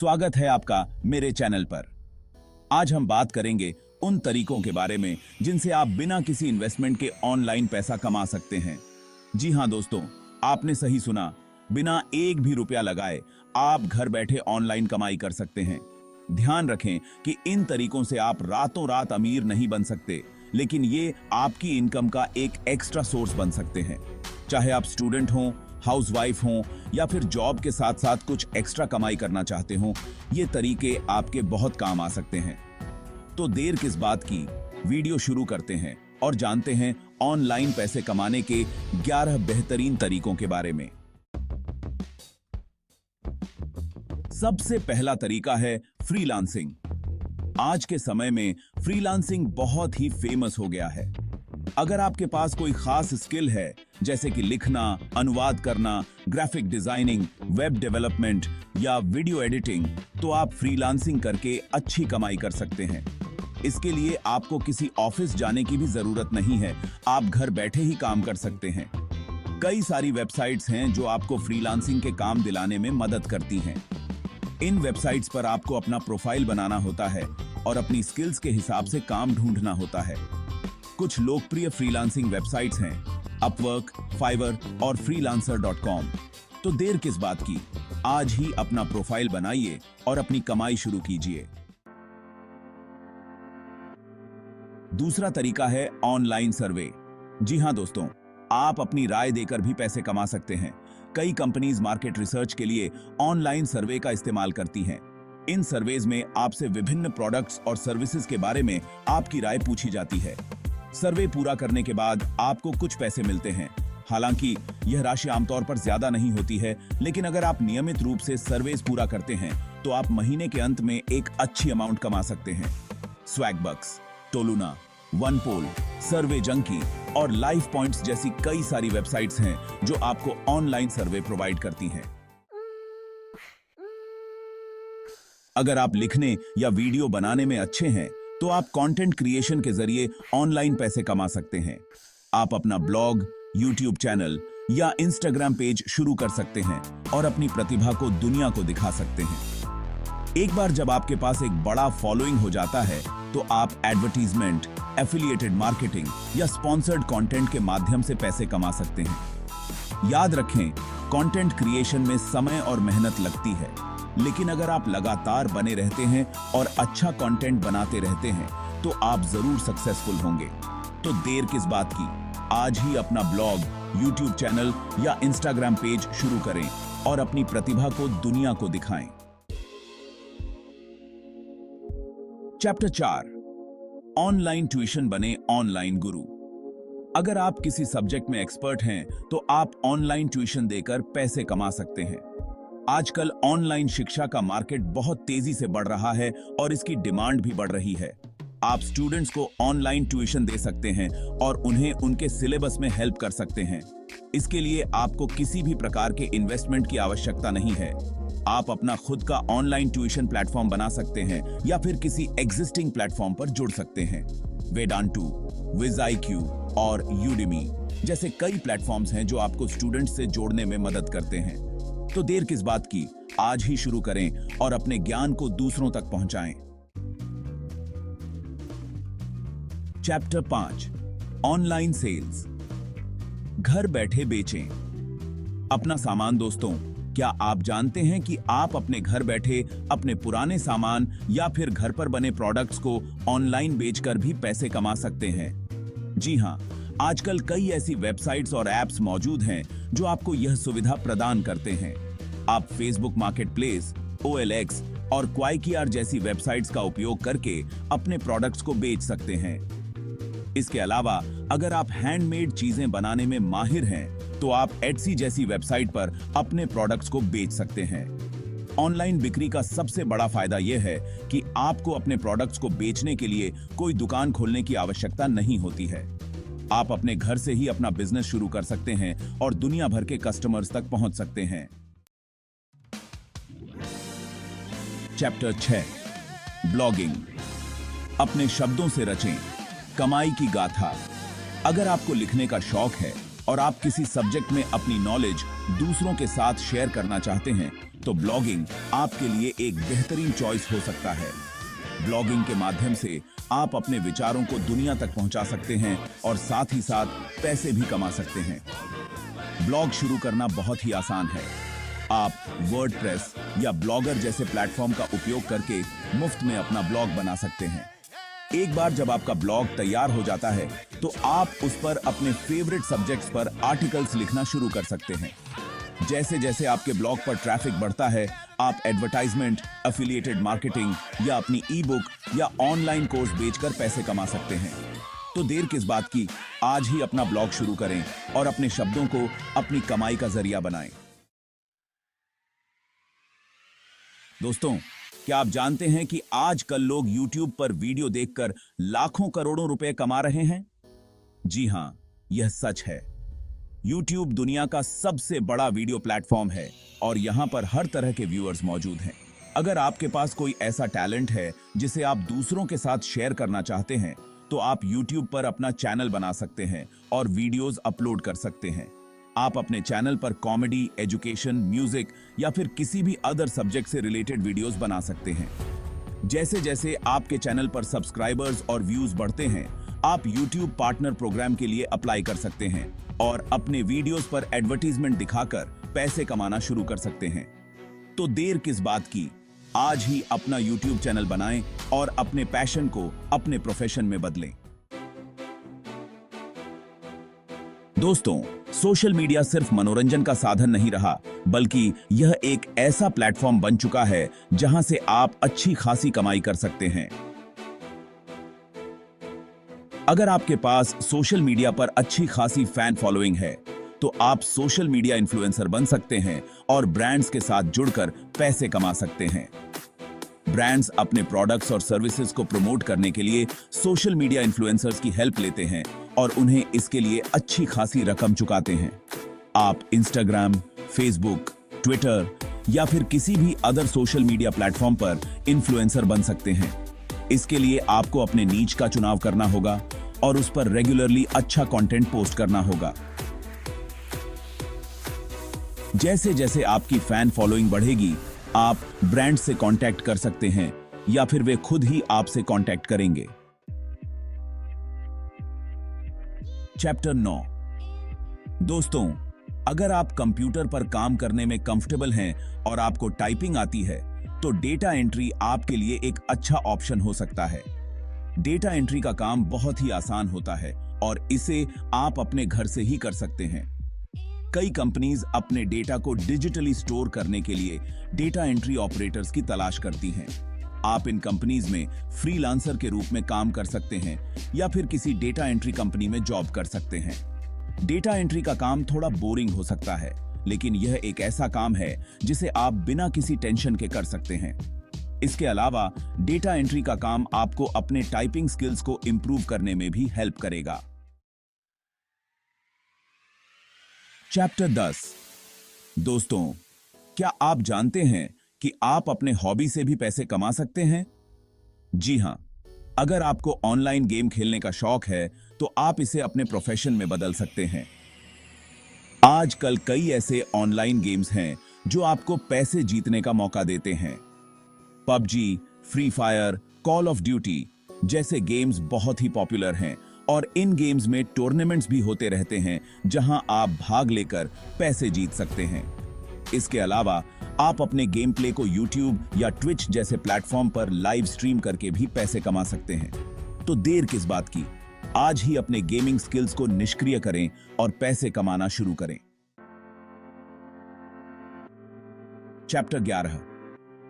स्वागत है आपका मेरे चैनल पर। आज हम बात करेंगे उन तरीकों के बारे में जिनसे आप बिना किसी इन्वेस्टमेंट के ऑनलाइन पैसा कमा सकते हैं। जी हां दोस्तों, आपने सही सुना, बिना एक भी रुपया लगाए आप घर बैठे ऑनलाइन कमाई कर सकते हैं। ध्यान रखें कि इन तरीकों से आप रातों रात अमीर नहीं बन सकते, लेकिन ये आपकी इनकम का एक एक्स्ट्रा सोर्स बन सकते हैं। चाहे आप स्टूडेंट हों, हाउसवाइफ हों या फिर जॉब के साथ साथ कुछ एक्स्ट्रा कमाई करना चाहते हो, ये तरीके आपके बहुत काम आ सकते हैं। तो देर किस बात की, वीडियो शुरू करते हैं और जानते हैं ऑनलाइन पैसे कमाने के 11 बेहतरीन तरीकों के बारे में। सबसे पहला तरीका है फ्रीलांसिंग। आज के समय में फ्रीलांसिंग बहुत ही फेमस हो गया है। अगर आपके पास कोई खास स्किल है, जैसे कि लिखना, अनुवाद करना, ग्राफिक डिजाइनिंग, वेब डेवलपमेंट या वीडियो एडिटिंग, तो आप फ्रीलांसिंग करके अच्छी कमाई कर सकते हैं। इसके लिए आपको किसी ऑफिस जाने की भी जरूरत नहीं है, आप घर बैठे ही काम कर सकते हैं। कई सारी वेबसाइट्स हैं जो आपको फ्रीलांसिंग के काम दिलाने में मदद करती हैं। इन वेबसाइट्स पर आपको अपना प्रोफाइल बनाना होता है और अपनी स्किल्स के हिसाब से काम ढूंढना होता है। कुछ लोकप्रिय फ्रीलांसिंग वेबसाइट्स हैं अपवर्क, फाइवर और freelancer.com। तो देर किस बात की, आज ही अपना प्रोफाइल बनाइए और अपनी कमाई शुरू कीजिए। दूसरा तरीका है ऑनलाइन सर्वे। जी हां दोस्तों, आप अपनी राय देकर भी पैसे कमा सकते हैं। कई कंपनीज मार्केट रिसर्च के लिए ऑनलाइन सर्वे का इस्तेमाल करती हैं। इन सर्वेज में आपसे विभिन्न प्रोडक्ट्स और सर्विसेज के बारे में आपकी राय पूछी जाती है। सर्वे पूरा करने के बाद आपको कुछ पैसे मिलते हैं। हालांकि यह राशि आमतौर पर ज्यादा नहीं होती है, लेकिन अगर आप नियमित रूप से सर्वेज पूरा करते हैं तो आप महीने के अंत में एक अच्छी अमाउंट कमा सकते हैं। स्वैगबक्स, टोलुना, वनपोल, सर्वे जंकी और लाइफ पॉइंट्स जैसी कई सारी वेबसाइट्स हैं जो आपको ऑनलाइन सर्वे प्रोवाइड करती हैं। अगर आप लिखने या वीडियो बनाने में अच्छे हैं तो आप कंटेंट क्रिएशन के जरिए ऑनलाइन पैसे कमा सकते हैं। आप अपना ब्लॉग, यूट्यूब चैनल या इंस्टाग्राम पेज शुरू कर सकते हैं और अपनी प्रतिभा को दुनिया को दिखा सकते हैं। एक बार जब आपके पास एक बड़ा फॉलोइंग हो जाता है तो आप एडवर्टीजमेंट, एफिलिएटेड मार्केटिंग या स्पॉन्सर्ड कंटेंट के माध्यम से पैसे कमा सकते हैं। याद रखें, कंटेंट क्रिएशन में समय और मेहनत लगती है, लेकिन अगर आप लगातार बने रहते हैं और अच्छा कंटेंट बनाते रहते हैं तो आप जरूर सक्सेसफुल होंगे। तो देर किस बात की, आज ही अपना ब्लॉग, यूट्यूब चैनल या इंस्टाग्राम पेज शुरू करें और अपनी प्रतिभा को दुनिया को दिखाएं। चैप्टर 4, ऑनलाइन ट्यूशन बने ऑनलाइन गुरु। अगर आप किसी सब्जेक्ट में एक्सपर्ट हैं तो आप ऑनलाइन ट्यूशन देकर पैसे कमा सकते हैं। आजकल ऑनलाइन शिक्षा का मार्केट बहुत तेजी से बढ़ रहा है और इसकी डिमांड भी बढ़ रही है। आप स्टूडेंट्स को ऑनलाइन ट्यूशन दे सकते हैं और उन्हें उनके सिलेबस में हेल्प कर सकते हैं। इसके लिए आपको किसी भी प्रकार के इन्वेस्टमेंट की आवश्यकता नहीं है। आप अपना खुद का ऑनलाइन ट्यूशन प्लेटफॉर्म बना सकते हैं या फिर किसी एग्जिस्टिंग प्लेटफॉर्म पर जुड़ सकते हैं। वेदांतु, विज़ाईक्यू और यूडेमी जैसे कई प्लेटफॉर्म्स हैं जो आपको स्टूडेंट्स से जोड़ने में मदद करते हैं। तो देर किस बात की, आज ही शुरू करें और अपने ज्ञान को दूसरों तक पहुंचाएं। Chapter 5, online sales. घर बैठे बेचें अपना सामान। दोस्तों, क्या आप जानते हैं कि आप अपने घर बैठे अपने पुराने सामान या फिर घर पर बने प्रोडक्ट्स को ऑनलाइन बेचकर भी पैसे कमा सकते हैं? जी हां, आजकल कई ऐसी वेबसाइट्स और एप्स मौजूद हैं जो आपको यह सुविधा प्रदान करते हैं। आप फेसबुक मार्केटप्लेस, OLX और क्वाइकियार जैसी वेबसाइट्स का उपयोग करके अपने प्रोडक्ट्स को बेच सकते हैं। इसके अलावा अगर आप हैंडमेड चीजें बनाने में माहिर हैं तो आप Etsy जैसी वेबसाइट पर अपने प्रोडक्ट्स को बेच सकते हैं। ऑनलाइन बिक्री का सबसे बड़ा फायदा यह है कि आपको अपने प्रोडक्ट्स को बेचने के लिए कोई दुकान खोलने की आवश्यकता नहीं होती है। आप अपने घर से ही अपना बिजनेस शुरू कर सकते हैं और दुनिया भर के कस्टमर्स तक पहुंच सकते हैं। Chapter 6, blogging. अपने शब्दों से रचें कमाई की गाथा। अगर आपको लिखने का शौक है और आप किसी सब्जेक्ट में अपनी नॉलेज दूसरों के साथ शेयर करना चाहते हैं तो ब्लॉगिंग आपके लिए एक बेहतरीन चॉइस हो सकता है। ब्लॉगिंग के माध्यम से आप अपने विचारों को दुनिया तक पहुंचा सकते हैं और साथ ही साथ पैसे भी कमा सकते हैं। ब्लॉग शुरू करना बहुत ही आसान है। आप वर्डप्रेस या ब्लॉगर जैसे प्लेटफॉर्म का उपयोग करके मुफ्त में अपना ब्लॉग बना सकते हैं। एक बार जब आपका ब्लॉग तैयार हो जाता है तो आप उस पर अपने फेवरेट सब्जेक्ट्स पर आर्टिकल्स लिखना शुरू कर सकते हैं। जैसे जैसे आपके ब्लॉग पर ट्रैफिक बढ़ता है, आप एडवर्टाइजमेंट, एफिलिएटेड मार्केटिंग या अपनी ई बुक या ऑनलाइन कोर्स बेचकर पैसे कमा सकते हैं। तो देर किस बात की, आज ही अपना ब्लॉग शुरू करें और अपने शब्दों को अपनी कमाई का जरिया बनाएं। दोस्तों, क्या आप जानते हैं कि आजकल लोग YouTube पर वीडियो देखकर लाखों करोड़ों रुपए कमा रहे हैं? जी हां, यह सच है। YouTube दुनिया का सबसे बड़ा वीडियो प्लेटफॉर्म है और यहां पर हर तरह के व्यूअर्स मौजूद हैं। अगर आपके पास कोई ऐसा टैलेंट है जिसे आप दूसरों के साथ शेयर करना चाहते हैं, तो आप YouTube पर अपना चैनल बना सकते हैं और वीडियोस अपलोड कर सकते हैं। आप अपने चैनल पर कॉमेडी, एजुकेशन, म्यूजिक या फिर किसी भी अदर सब्जेक्ट से रिलेटेड वीडियोस बना सकते हैं। जैसे जैसे आपके चैनल पर सब्सक्राइबर्स और व्यूज बढ़ते हैं, आप YouTube पार्टनर प्रोग्राम के लिए अप्लाई कर सकते हैं और अपने वीडियोस पर एडवर्टीजमेंट दिखाकर पैसे कमाना शुरू कर सकते हैं। तो देर किस बात की, आज ही अपना YouTube चैनल बनाएं और अपने पैशन को अपने प्रोफेशन में बदलें। दोस्तों, सोशल मीडिया सिर्फ मनोरंजन का साधन नहीं रहा, बल्कि यह एक ऐसा प्लेटफॉर्म बन चुका है जहां से आप अच्छी खासी कमाई कर सकते हैं। अगर आपके पास सोशल मीडिया पर अच्छी खासी फैन फॉलोइंग है, तो आप सोशल मीडिया इन्फ्लुएंसर बन सकते हैं और ब्रांड्स के साथ जुड़कर पैसे कमा सकते हैं। ब्रांड्स अपने प्रोडक्ट्स और सर्विसेज को प्रमोट करने के लिए सोशल मीडिया इन्फ्लुएंसर्स की हेल्प लेते हैं और उन्हें इसके लिए अच्छी खासी रकम चुकाते हैं। आप इंस्टाग्राम, फेसबुक, ट्विटर या फिर किसी भी अदर सोशल मीडिया प्लेटफॉर्म पर इन्फ्लुएंसर बन सकते हैं। इसके लिए आपको अपने नीच का चुनाव करना होगा और उस पर रेगुलरली अच्छा कंटेंट पोस्ट करना होगा। जैसे जैसे आपकी फैन फॉलोइंग बढ़ेगी, आप ब्रांड से कांटेक्ट कर सकते हैं या फिर वे खुद ही आपसे कांटेक्ट करेंगे। चैप्टर 9। दोस्तों, अगर आप कंप्यूटर पर काम करने में कंफर्टेबल हैं और आपको टाइपिंग आती है, तो डेटा एंट्री आपके लिए एक अच्छा ऑप्शन हो सकता है। डेटा एंट्री का काम बहुत ही आसान होता है और इसे आप अपने घर से ही कर सकते हैं। कई कंपनीज अपने डेटा को डिजिटली स्टोर करने के लिए डेटा एंट्री ऑपरेटर्स की तलाश करती हैं। आप इन कंपनीज में फ्रीलांसर के रूप में काम कर सकते हैं या फिर किसी डेटा एंट्री कंपनी में जॉब कर सकते हैं। डेटा एंट्री का काम थोड़ा बोरिंग हो सकता है, लेकिन यह एक ऐसा काम है जिसे आप बिना किसी टेंशन के कर सकते हैं। इसके अलावा डेटा एंट्री का काम आपको अपने टाइपिंग स्किल्स को इंप्रूव करने में भी हेल्प करेगा। चैप्टर 10। दोस्तों, क्या आप जानते हैं कि आप अपने हॉबी से भी पैसे कमा सकते हैं? जी हां, अगर आपको ऑनलाइन गेम खेलने का शौक है, तो आप इसे अपने प्रोफेशन में बदल सकते हैं। आजकल कई ऐसे ऑनलाइन गेम्स हैं जो आपको पैसे जीतने का मौका देते हैं। PUBG, free fire, call of duty जैसे गेम्स बहुत ही पॉपुलर हैं और इन गेम्स में टूर्नामेंट्स भी होते रहते हैं जहां आप भाग लेकर पैसे जीत सकते हैं। इसके अलावा आप अपने गेम प्ले को YouTube या Twitch जैसे प्लेटफॉर्म पर लाइव स्ट्रीम करके भी पैसे कमा सकते हैं। तो देर किस बात की, आज ही अपने गेमिंग स्किल्स को निष्क्रिय करें और पैसे कमाना शुरू करें। चैप्टर 11।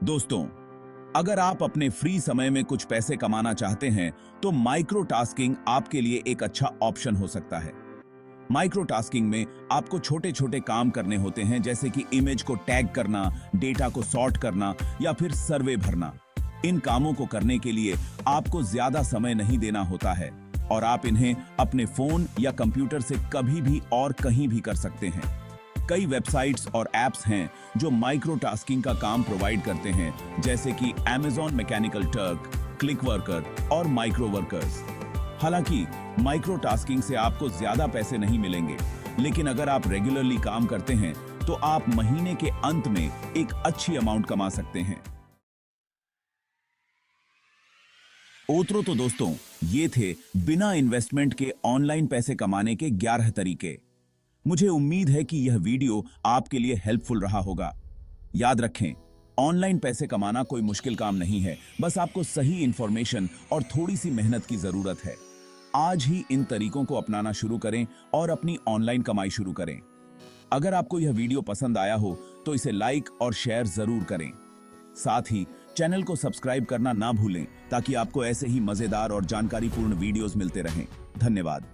दोस्तों, अगर आप अपने फ्री समय में कुछ पैसे कमाना चाहते हैं, तो माइक्रो टास्किंग आपके लिए एक अच्छा ऑप्शन हो सकता है। माइक्रो टास्किंग में आपको छोटे छोटे काम करने होते हैं, जैसे कि इमेज को टैग करना, डेटा को सॉर्ट करना या फिर सर्वे भरना। इन कामों को करने के लिए आपको ज्यादा समय नहीं देना होता है और आप इन्हें अपने फोन या कंप्यूटर से कभी भी और कहीं भी कर सकते हैं। कई वेबसाइट्स और एप्स हैं जो माइक्रो टास्किंग का काम प्रोवाइड करते हैं, जैसे कि Amazon mechanical Turk, click worker और माइक्रो वर्कर्स। हालांकि माइक्रो टास्किंग से आपको ज्यादा पैसे नहीं मिलेंगे, लेकिन अगर आप रेगुलरली काम करते हैं तो आप महीने के अंत में एक अच्छी अमाउंट कमा सकते हैं। ओतरो तो दोस्तों, ये थे बिना इन्वेस्टमेंट के ऑनलाइन पैसे कमाने के 11 तरीके। मुझे उम्मीद है कि यह वीडियो आपके लिए हेल्पफुल रहा होगा। याद रखें, ऑनलाइन पैसे कमाना कोई मुश्किल काम नहीं है, बस आपको सही इंफॉर्मेशन और थोड़ी सी मेहनत की जरूरत है। आज ही इन तरीकों को अपनाना शुरू करें और अपनी ऑनलाइन कमाई शुरू करें। अगर आपको यह वीडियो पसंद आया हो तो इसे लाइक और शेयर जरूर करें। साथ ही चैनल को सब्सक्राइब करना ना भूलें ताकि आपको ऐसे ही मजेदार और जानकारीपूर्ण वीडियोस मिलते रहें। धन्यवाद।